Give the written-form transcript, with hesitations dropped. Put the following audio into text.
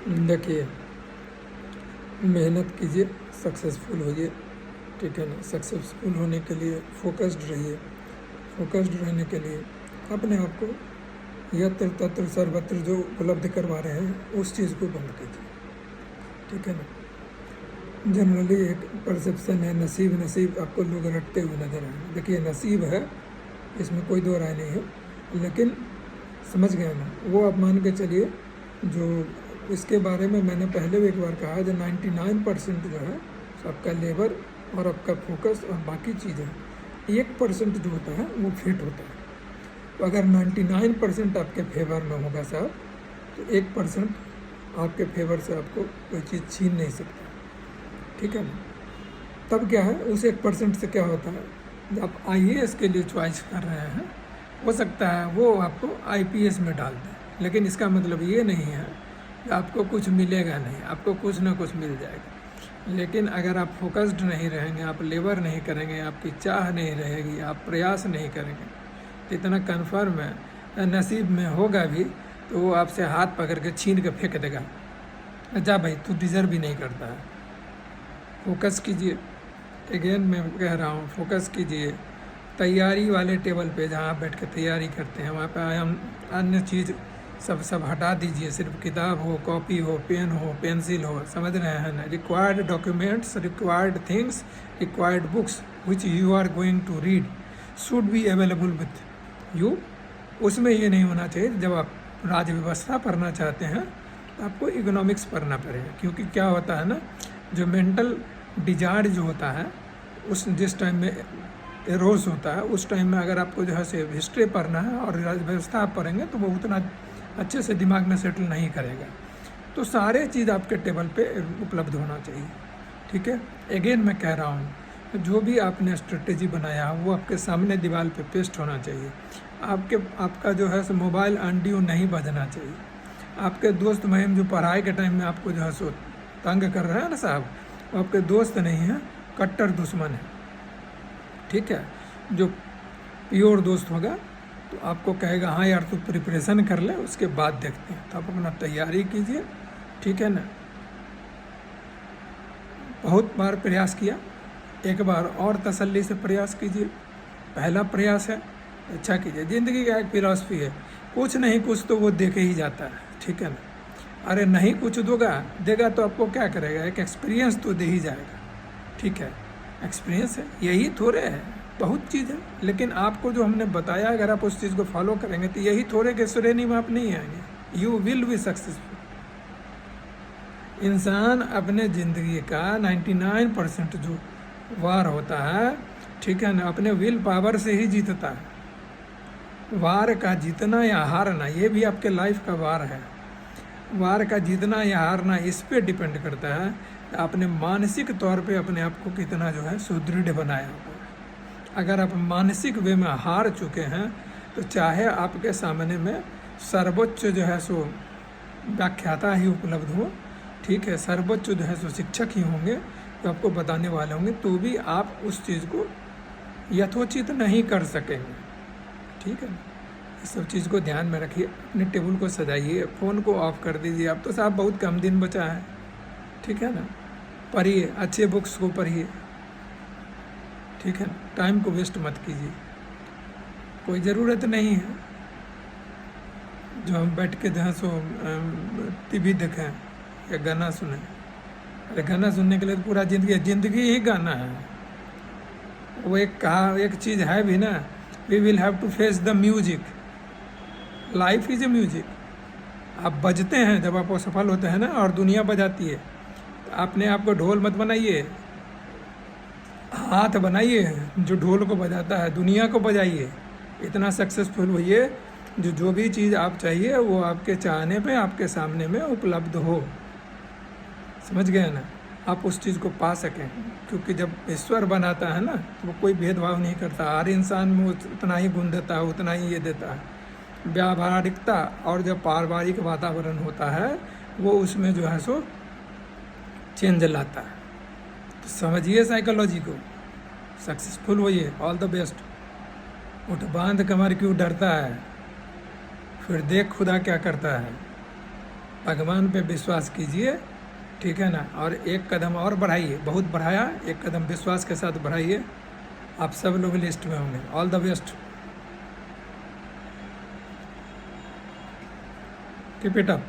देखिए, मेहनत कीजिए, सक्सेसफुल होइए, ठीक है ना। सक्सेसफुल होने के लिए फोकस्ड रहिए। फोकस्ड रहने के लिए अपने आप को यत्र तत्र सर्वत्र जो उपलब्ध करवा रहे हैं उस चीज़ को बंद कीजिए, ठीक है ना। जनरली एक परसेप्शन है नसीब नसीब, आपको लोग रटते हुए नजर आएंगे। देखिए, नसीब है, इसमें कोई दो राय नहीं है, लेकिन समझ गए ना, वो आप मान के चलिए। जो इसके बारे में मैंने पहले भी एक बार कहा, जो 99% जो है आपका लेबर और आपका फोकस और बाकी चीज़ें, 1% जो होता है वो फिट होता है। तो अगर 99% आपके फेवर में होगा साहब, तो 1% आपके फेवर से आपको कोई चीज़ छीन नहीं सकता, ठीक है ना। तब क्या है, उस 1% से क्या होता है, जब आप IAS के लिए चॉइस कर रहे हैं, हो सकता है वो आपको IPS में डाल दें, लेकिन इसका मतलब ये नहीं है कि आपको कुछ मिलेगा नहीं, आपको कुछ ना कुछ मिल जाएगा। लेकिन अगर आप फोकस्ड नहीं रहेंगे, आप लेबर नहीं करेंगे, आपकी चाह नहीं रहेगी, आप प्रयास नहीं करेंगे, तो इतना कन्फर्म है नसीब में होगा भी तो वो आपसे हाथ पकड़ के छीन के फेंक देगा, जा भाई तू डिज़र्व भी नहीं करता है। फोकस कीजिए, अगेन मैं कह रहा हूँ, फोकस कीजिए। तैयारी वाले टेबल पे जहाँ आप बैठ के तैयारी करते हैं, वहाँ पे हम अन्य चीज़ सब हटा दीजिए। सिर्फ किताब हो, कॉपी हो, पेन हो, पेंसिल हो, समझ रहे हैं ना। Required documents, required things, required books which you are going to read should be available with you. उसमें ये नहीं होना चाहिए जब आप राज्य व्यवस्था पढ़ना चाहते हैं तो आपको इकोनॉमिक्स पढ़ना पड़ेगा, क्योंकि क्या होता है ना, जो मेंटल डिजायर जो होता है उस जिस टाइम में एरोस होता है, उस टाइम में अगर आपको जो है से हिस्ट्री पढ़ना है और राज्य व्यवस्था आप पढ़ेंगे तो वो उतना अच्छे से दिमाग में सेटल नहीं करेगा। तो सारे चीज़ आपके टेबल पे उपलब्ध होना चाहिए, ठीक है। अगेन मैं कह रहा हूँ, जो भी आपने स्ट्रेटेजी बनाया है वो आपके सामने दीवार पे पेस्ट होना चाहिए। आपका जो है सो मोबाइल अनड्यू नहीं बजना चाहिए। आपके दोस्त महिम जो पढ़ाई के टाइम में आपको जो है सो तंग कर रहे हैं ना साहब, वो आपके दोस्त नहीं हैं, कट्टर दुश्मन है, ठीक है। जो प्योर दोस्त होगा तो आपको कहेगा हाँ यार तू प्रिपरेशन कर ले, उसके बाद देखते हैं। तो आप अपना तैयारी कीजिए, ठीक है ना। बहुत बार प्रयास किया, एक बार और तसल्ली से प्रयास कीजिए। पहला प्रयास है, अच्छा कीजिए। ज़िंदगी का एक फिलॉसफी है, कुछ नहीं कुछ तो वो दे के ही जाता है, ठीक है ना। अरे नहीं कुछ देगा तो आपको क्या करेगा, एक एक्सपीरियंस तो दे ही जाएगा, ठीक है। एक्सपीरियंस है, यही थोड़े है, बहुत चीज़ है, लेकिन आपको जो हमने बताया अगर आप उस चीज़ को फॉलो करेंगे तो यही थोड़े के श्रेणी में आप नहीं आएंगे। You will be successful. इंसान अपने ज़िंदगी का 99% जो वार होता है, ठीक है ना, अपने विल पावर से ही जीतता है। वार का जीतना या हारना ये भी आपके लाइफ का वार है। वार का जीतना या हारना इस पे डिपेंड करता है आपने मानसिक तौर पे अपने आप को कितना जो है सुदृढ़ बनाया हुआ है। अगर आप मानसिक वे में हार चुके हैं तो चाहे आपके सामने में सर्वोच्च जो है सो व्याख्याता ही उपलब्ध हो, ठीक है, सर्वोच्च जो है सो शिक्षक ही होंगे जो आपको बताने वाले होंगे, तो भी आप उस चीज़ को यथोचित नहीं कर सकेंगे, ठीक है। इस सब चीज़ को ध्यान में रखिए, अपने टेबल को सजाइए, फ़ोन को ऑफ कर दीजिए। अब तो साहब बहुत कम दिन बचा है, ठीक है ना। पढ़िए, अच्छे बुक्स को पढ़िए, ठीक है। टाइम को वेस्ट मत कीजिए, कोई ज़रूरत नहीं है जो हम बैठ के जहाँ सो TV देखें या गाना सुने। अरे गाना सुनने के लिए तो पूरा ज़िंदगी ही गाना है। वो एक चीज़ है भी ना, we will have to face the music, life is a music. आप बजते हैं जब आप सफल होते हैं ना, और दुनिया बजाती है, तो अपने आप को ढोल मत बनाइए, हाथ बनाइए जो ढोल को बजाता है, दुनिया को बजाइए। इतना सक्सेसफुल होइए जो भी चीज़ आप चाहिए वो आपके चाहने पे आपके सामने में उपलब्ध हो, समझ गए ना। आप उस चीज़ को पा सकें, क्योंकि जब ईश्वर बनाता है ना तो वो कोई भेदभाव नहीं करता, हर इंसान में उतना ही गुण देता है, उतना ही ये देता है। व्यावहारिकता और जब पारिवारिक वातावरण होता है वो उसमें जो है सो चेंज लाता है। तो समझिए साइकोलॉजी को, सक्सेसफुल होइए, ऑल द बेस्ट। उठ बांध कमर क्यों डरता है, फिर देख खुदा क्या करता है। भगवान पे विश्वास कीजिए, ठीक है ना। और एक कदम और बढ़ाइए, बहुत बढ़ाया, एक कदम विश्वास के साथ बढ़ाइए, आप सब लोग लिस्ट में होंगे। All the best, keep it up.